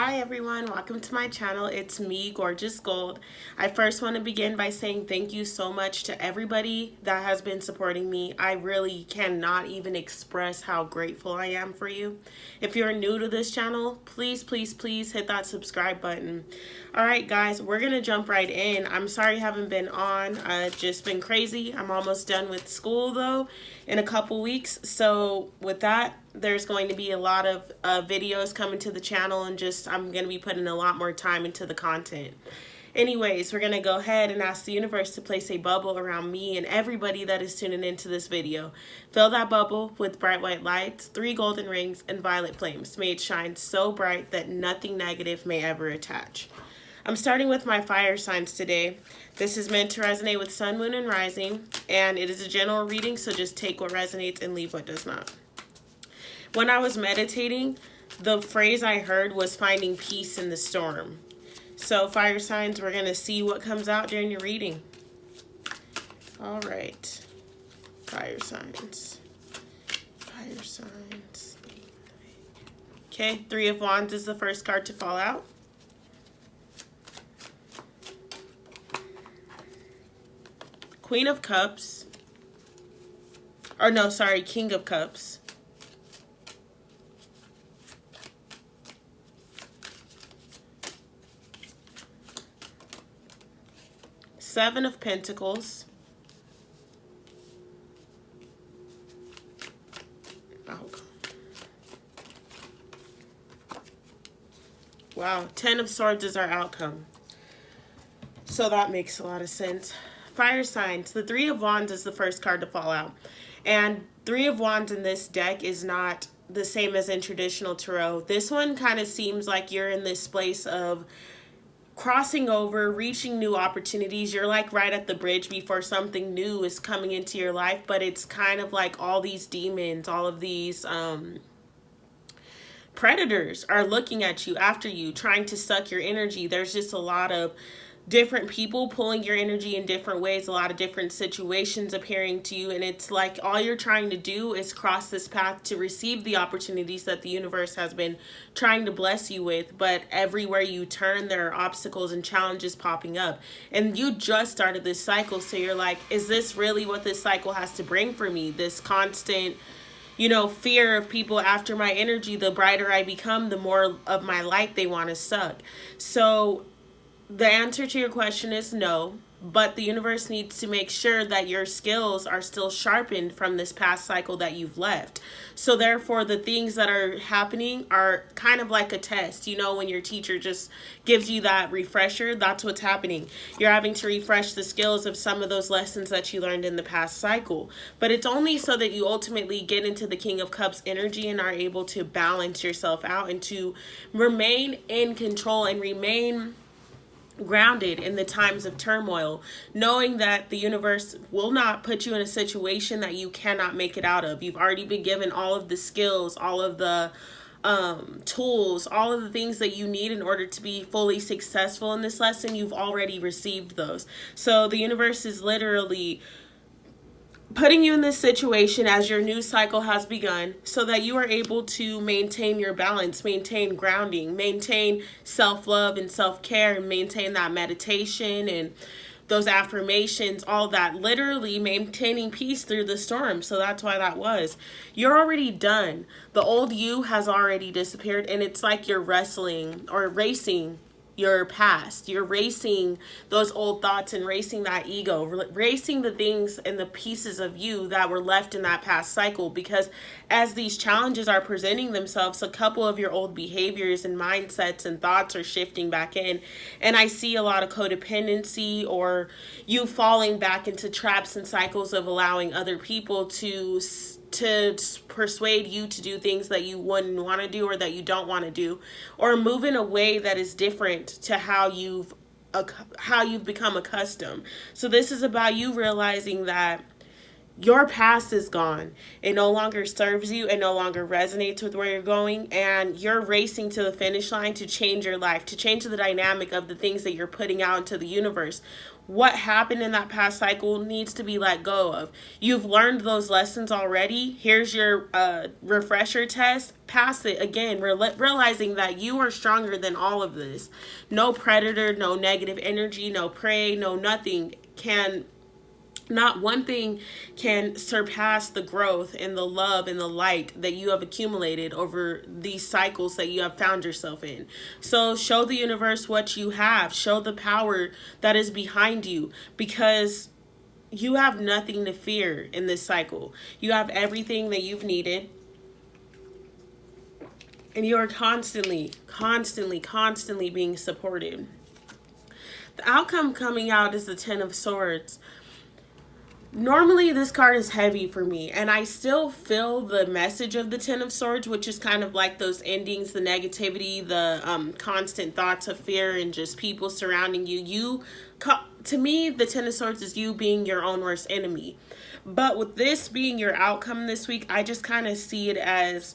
Hi everyone, welcome to my channel. It's me, Gorgeous Gold. I first want to begin by saying thank you so much to everybody that has been supporting me. I really cannot even express how grateful I am for you. If you're new to this channel, please hit that subscribe button. Alright guys, we're going to jump right in. I'm sorry I haven't been on. I've just been crazy. I'm almost done with school though in a couple weeks. So with that, there's going to be a lot of videos coming to the channel, and I'm going to be putting a lot more time into the content. Anyways, we're going to go ahead and ask the universe to place a bubble around me and everybody that is tuning into this video. Fill that bubble with bright white lights, 3 golden rings, and violet flames. May it shine so bright that nothing negative may ever attach. I'm starting with my fire signs today. This is meant to resonate with sun, moon, and rising, and it is a general reading, so just take what resonates and leave what does not. When I was meditating, the phrase I heard was finding peace in the storm. So fire signs, we're going to see what comes out during your reading. All right. Fire signs. Fire signs. Okay, 3 of Wands is the first card to fall out. Queen of Cups. Or no, sorry, King of Cups. Seven of Pentacles. Oh. Wow, 10 of Swords is our outcome. So that makes a lot of sense. Fire signs. The 3 of Wands is the first card to fall out. And 3 of Wands in this deck is not the same as in traditional tarot. This one kind of seems like you're in this place of crossing over, reaching new opportunities. You're like right at the bridge before something new is coming into your life, but it's kind of like all these demons, all of these predators are looking at you, after you, trying to suck your energy. There's just a lot of different people pulling your energy in different ways, a lot of different situations appearing to you, and it's like all you're trying to do is cross this path to receive the opportunities that the universe has been trying to bless you with. But everywhere you turn, there are obstacles and challenges popping up, and you just started this cycle, so you're like, is this really what this cycle has to bring for me? This constant, you know, fear of people after my energy. The brighter I become, the more of my light they want to suck. So the answer to your question is no, but the universe needs to make sure that your skills are still sharpened from this past cycle that you've left. So therefore, the things that are happening are kind of like a test. You know, when your teacher just gives you that refresher, that's what's happening. You're having to refresh the skills of some of those lessons that you learned in the past cycle. But it's only so that you ultimately get into the King of Cups energy and are able to balance yourself out and to remain in control and remain grounded in the times of turmoil, knowing that the universe will not put you in a situation that you cannot make it out of. You've already been given all of the skills, all of the tools, all of the things that you need in order to be fully successful in this lesson. You've already received those. So the universe is literally putting you in this situation as your new cycle has begun so that you are able to maintain your balance, maintain grounding, maintain self-love and self-care, and maintain that meditation and those affirmations, all that, literally maintaining peace through the storm. So that's why that was. You're already done. The old you has already disappeared, and it's like you're wrestling or racing your past. You're racing those old thoughts and racing that ego, racing the things and the pieces of you that were left in that past cycle, because as these challenges are presenting themselves, a couple of your old behaviors and mindsets and thoughts are shifting back in, and I see a lot of codependency or you falling back into traps and cycles of allowing other people to persuade you to do things that you wouldn't want to do or that you don't want to do, or move in a way that is different to how you've become accustomed. So this is about you realizing that your past is gone. It no longer serves you. It no longer resonates with where you're going. And you're racing to the finish line to change your life, to change the dynamic of the things that you're putting out into the universe. What happened in that past cycle needs to be let go of. You've learned those lessons already. Here's your refresher test. Pass it again, realizing that you are stronger than all of this. No predator, no negative energy, no prey, no nothing can, not one thing can surpass the growth and the love and the light that you have accumulated over these cycles that you have found yourself in. So show the universe what you have. Show the power that is behind you, because you have nothing to fear in this cycle. You have everything that you've needed. And you are constantly being supported. The outcome coming out is the Ten of Swords. Normally this card is heavy for me, and I still feel the message of the Ten of Swords, which is kind of like those endings, the negativity, the constant thoughts of fear, and just people surrounding you. To me, the Ten of Swords is you being your own worst enemy. But with this being your outcome this week, I just kind of see it as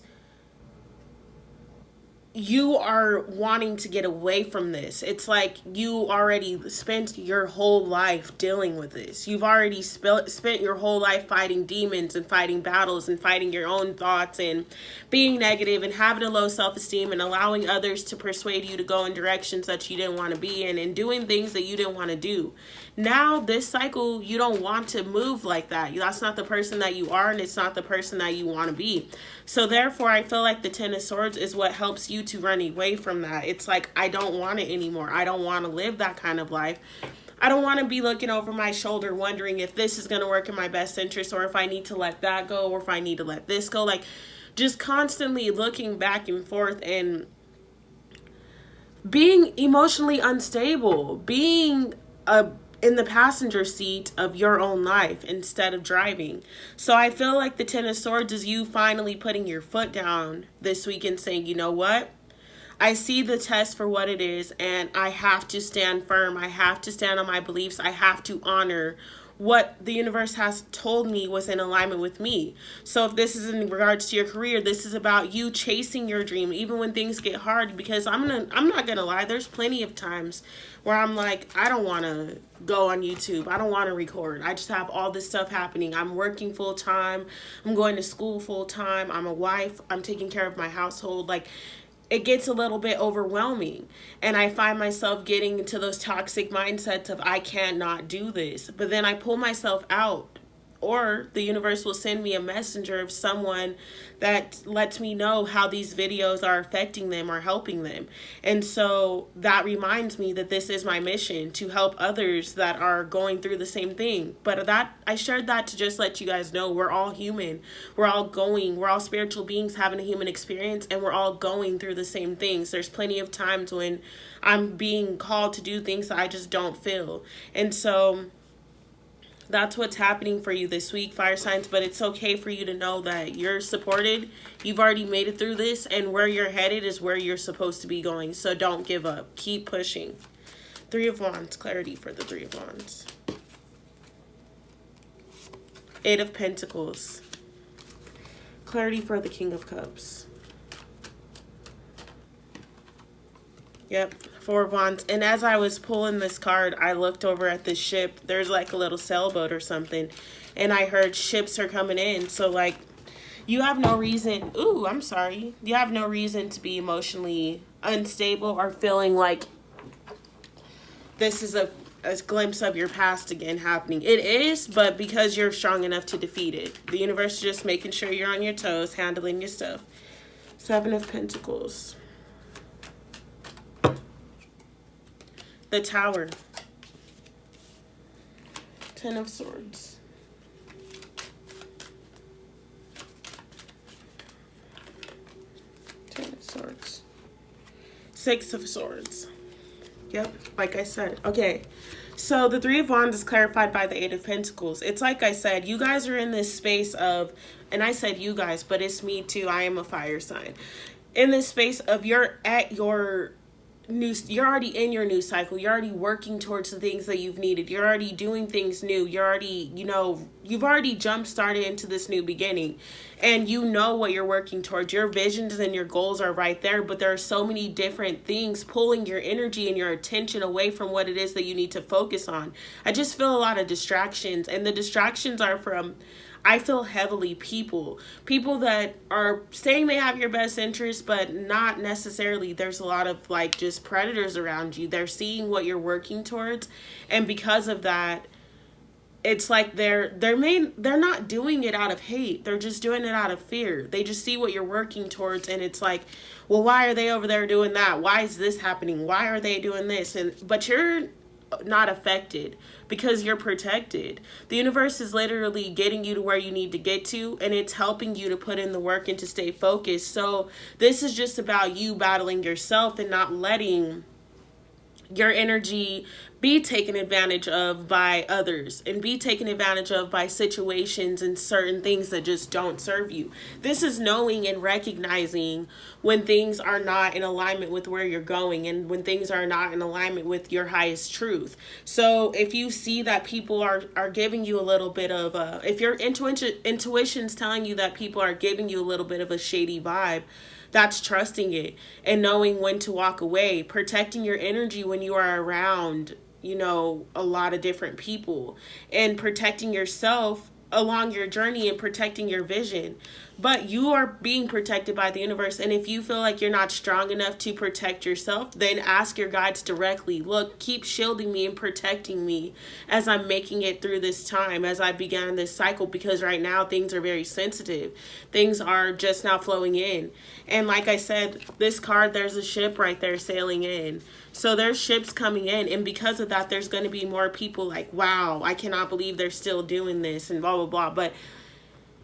you are wanting to get away from this. It's like you already spent your whole life dealing with this. You've already spent your whole life fighting demons and fighting battles and fighting your own thoughts and being negative and having a low self-esteem and allowing others to persuade you to go in directions that you didn't want to be in and doing things that you didn't want to do. Now, this cycle, you don't want to move like that. That's not the person that you are, and it's not the person that you want to be. So therefore, I feel like the Ten of Swords is what helps you to run away from that. It's like, I don't want it anymore. I don't want to live that kind of life. I don't want to be looking over my shoulder wondering if this is going to work in my best interest, or if I need to let that go, or if I need to let this go. Like, just constantly looking back and forth and being emotionally unstable, being in the passenger seat of your own life instead of driving. So I feel like the Ten of Swords is you finally putting your foot down this week and saying, you know what? I see the test for what it is, and I have to stand firm. I have to stand on my beliefs. I have to honor what the universe has told me was in alignment with me. So if this is in regards to your career, this is about you chasing your dream, even when things get hard, because I'm not gonna lie, there's plenty of times where I'm like, I don't want to go on YouTube. I don't want to record. I just have all this stuff happening. I'm working full time. I'm going to school full time. I'm a wife. I'm taking care of my household. Like, it gets a little bit overwhelming, and I find myself getting into those toxic mindsets of I cannot do this. But then I pull myself out, or the universe will send me a messenger of someone that lets me know how these videos are affecting them or helping them. And so that reminds me that this is my mission, to help others that are going through the same thing. But that I shared that to just let you guys know we're all human. We're all spiritual beings having a human experience, and we're all going through the same things. There's plenty of times when I'm being called to do things that I just don't feel. And so that's what's happening for you this week, fire signs. But it's okay for you to know that you're supported. You've already made it through this, and where you're headed is where you're supposed to be going. So don't give up. Keep pushing. Three of Wands, clarity for the Three of Wands. Eight of Pentacles, clarity for the King of Cups. Yep, Four of Wands. And as I was pulling this card, I looked over at this ship. There's like a little sailboat or something, and I heard ships are coming in. So like, you have no reason, you have no reason to be emotionally unstable or feeling like this is a glimpse of your past again happening. It is, but because you're strong enough to defeat it. The universe is just making sure you're on your toes, handling your stuff. Seven of Pentacles. The Tower. Ten of Swords. Ten of Swords. Six of Swords. Yep, like I said. Okay, so the Three of Wands is clarified by the Eight of Pentacles. It's like I said, you guys are in this space of, and I said you guys, but it's me too. I am a fire sign. In this space of you're at your you're already in your new cycle. You're already working towards the things that you've needed. You're already doing things new. You're already, you've already jump started into this new beginning, and you know what you're working towards. Your visions and your goals are right there, but there are so many different things pulling your energy and your attention away from what it is that you need to focus on. I just feel a lot of distractions, and the distractions are from, I feel heavily, people that are saying they have your best interest, but not necessarily. There's a lot of like just predators around you. They're seeing what you're working towards, and because of that, it's like they're not doing it out of hate. They're just doing it out of fear. They just see what you're working towards, and it's like, well, why are they over there doing that? Why is this happening? Why are they doing this? But you're not affected because you're protected. The universe is literally getting you to where you need to get to, and it's helping you to put in the work and to stay focused. So this is just about you battling yourself and not letting your energy be taken advantage of by others and be taken advantage of by situations and certain things that just don't serve you. This is knowing and recognizing when things are not in alignment with where you're going and when things are not in alignment with your highest truth. So if you see that people are giving you a little bit of if your intuition's telling you that people are giving you a little bit of a shady vibe, that's trusting it and knowing when to walk away, protecting your energy when you are around, a lot of different people, and protecting yourself along your journey and protecting your vision. But you are being protected by the universe. And if you feel like you're not strong enough to protect yourself, then ask your guides directly. Look, keep shielding me and protecting me as I'm making it through this time, as I began this cycle, because right now things are very sensitive. Things are just now flowing in. And like I said, this card, there's a ship right there sailing in. So there's ships coming in. And because of that, there's going to be more people like, wow, I cannot believe they're still doing this and blah, blah, blah. But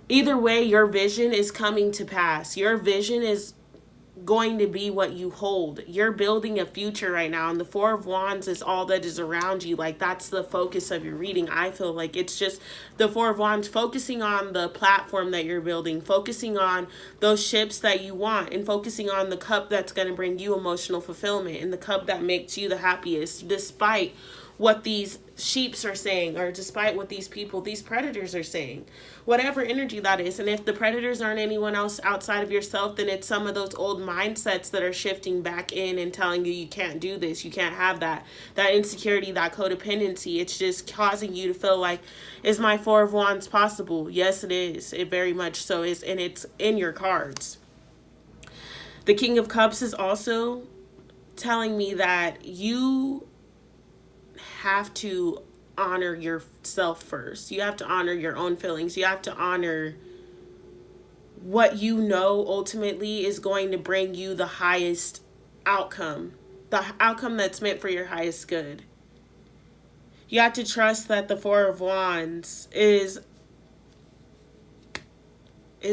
either way, your vision is coming to pass. Your vision is going to be what you hold. You're building a future right now, and the Four of Wands is all that is around you. Like, that's the focus of your reading. I feel like it's just the Four of Wands, focusing on the platform that you're building, focusing on those ships that you want, and focusing on the cup that's going to bring you emotional fulfillment and the cup that makes you the happiest, despite what these sheeps are saying, or despite what these people, these predators are saying, whatever energy that is. And if the predators aren't anyone else outside of yourself, then it's some of those old mindsets that are shifting back in and telling you you can't do this, you can't have that insecurity, that codependency. It's just causing you to feel like, is my Four of Wands possible? Yes, it is. It very much so is, and it's in your cards. The King of Cups is also telling me that you have to honor yourself first. You have to honor your own feelings. You have to honor what you know ultimately is going to bring you the highest outcome, the outcome that's meant for your highest good. You have to trust that the Four of Wands is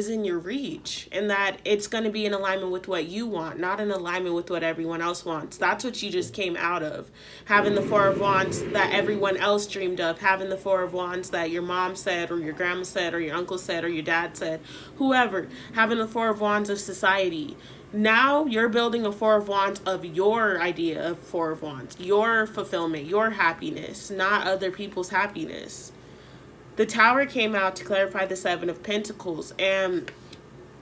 in your reach, and that it's going to be in alignment with what you want, not in alignment with what everyone else wants. That's what you just came out of. Having the Four of Wands that everyone else dreamed of, having the Four of Wands that your mom said, or your grandma said, or your uncle said, or your dad said, whoever, having the Four of Wands of society. Now you're building a Four of Wands of your idea of Four of Wands, your fulfillment, your happiness, not other people's happiness. The Tower came out to clarify the Seven of Pentacles, and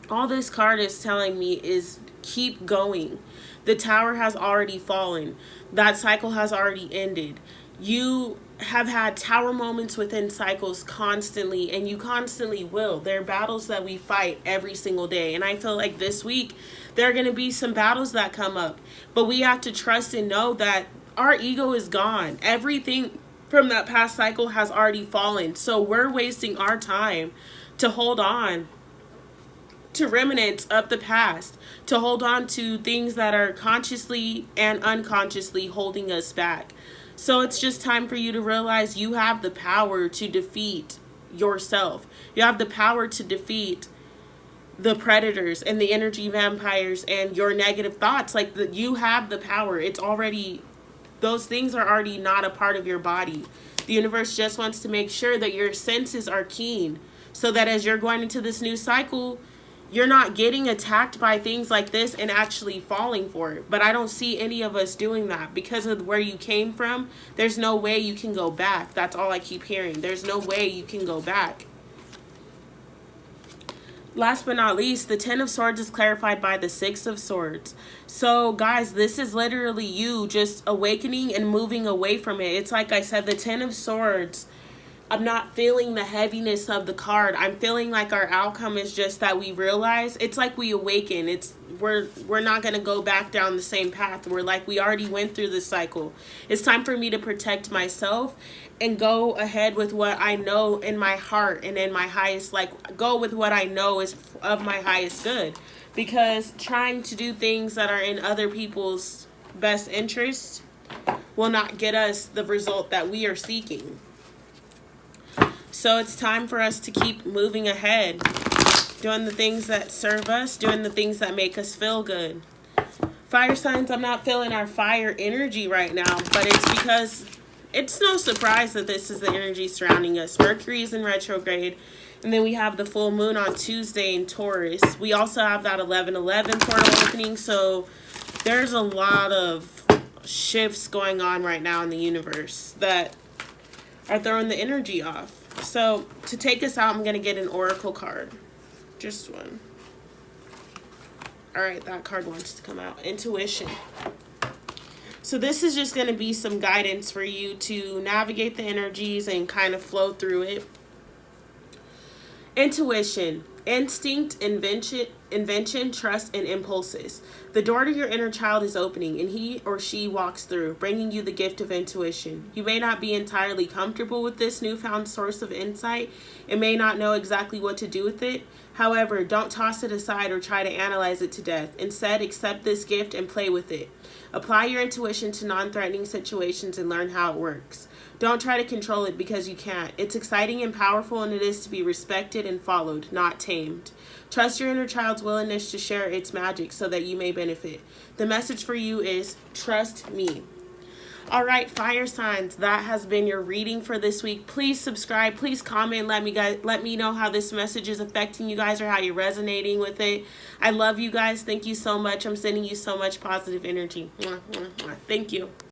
all this card is telling me is keep going. The Tower has already fallen. That cycle has already ended. You have had Tower moments within cycles constantly, and you constantly will. There are battles that we fight every single day, and I feel like this week there are going to be some battles that come up, but we have to trust and know that our ego is gone. Everything from that past cycle has already fallen. So we're wasting our time to hold on to remnants of the past, to hold on to things that are consciously and unconsciously holding us back. So it's just time for you to realize you have the power to defeat yourself. You have the power to defeat the predators and the energy vampires and your negative thoughts. Like, you have the power. It's already, those things are already not a part of your body. The universe just wants to make sure that your senses are keen, so that as you're going into this new cycle, you're not getting attacked by things like this and actually falling for it. But I don't see any of us doing that because of where you came from. There's no way you can go back. That's all I keep hearing. There's no way you can go back. Last but not least, the Ten of Swords is clarified by the Six of Swords. So, guys, this is literally you just awakening and moving away from it. It's like I said, the Ten of Swords, I'm not feeling the heaviness of the card. I'm feeling like our outcome is just that we realize, it's like we awaken. We're not going to go back down the same path. We're like, we already went through this cycle. It's time for me to protect myself and go ahead with what I know in my heart and in my highest, like, go with what I know is of my highest good. Because trying to do things that are in other people's best interest will not get us the result that we are seeking. So it's time for us to keep moving ahead, doing the things that serve us, doing the things that make us feel good. Fire signs, I'm not feeling our fire energy right now, but it's because it's no surprise that this is the energy surrounding us. Mercury is in retrograde, and then we have the full moon on Tuesday in Taurus. We also have that 11/11 portal opening, so there's a lot of shifts going on right now in the universe that are throwing the energy off. So to take us out, I'm going to get an oracle card. Just one. All right, that card wants to come out. Intuition. So this is just going to be some guidance for you to navigate the energies and kind of flow through it. Intuition. Instinct, invention, trust, and impulses. The door to your inner child is opening, and he or she walks through, bringing you the gift of intuition. You may not be entirely comfortable with this newfound source of insight and may not know exactly what to do with it. However, don't toss it aside or try to analyze it to death. Instead, accept this gift and play with it. Apply your intuition to non-threatening situations and learn how it works. Don't try to control it because you can't. It's exciting and powerful, and it is to be respected and followed, not tamed. Trust your inner child's willingness to share its magic so that you may benefit. The message for you is, trust me. All right, fire signs, that has been your reading for this week. Please subscribe, please comment, let me know how this message is affecting you guys or how you're resonating with it. I love you guys. Thank you so much. I'm sending you so much positive energy. Thank you.